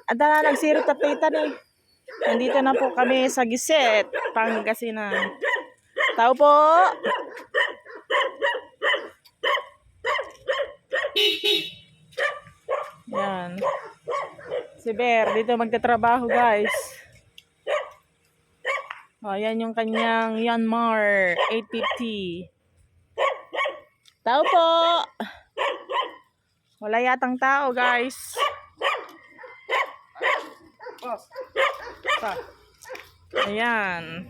Ada na nagsirot at tita ni. Nandito na po kami sa Giset, Pangasinan. Tao po. Yan. Si Bear, dito magtatrabaho guys. O, yan yung kanyang Yanmar 850. Tao po. Wala yatang tao guys. Ayan.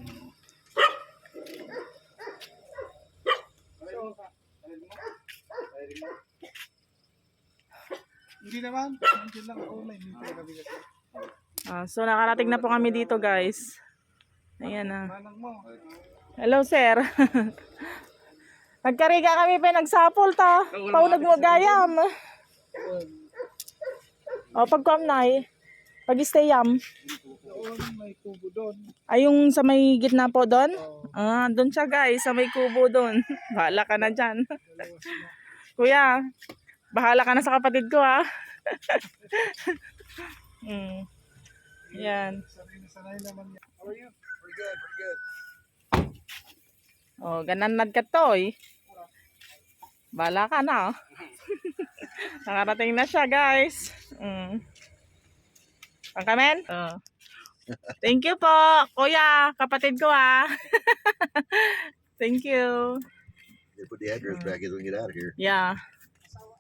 Hindi naman. Hindi lang ako may So nakarating na po kami dito guys. Ayan na. manang mo. Hello sir. Nagkariga kami pinagsapol ta. Paunag mo gayam. O pagkuam na eh. Pag-stay yam. Doon may kubo doon. Ay yung sa may gitna po doon? Doon siya guys. Sa may kubo doon. Bahala ka na dyan. Kuya. Bahala ka na sa kapatid ko ha. Yan. Sanay naman yan. How are you? We're good, we're good. Oh, gananad ka toy. Bahala ka na. Nakarating na siya guys. Pangkamen? Thank you po, kuya, kapatid ko ha. Thank you. They put the address back as we get out of here. Yeah.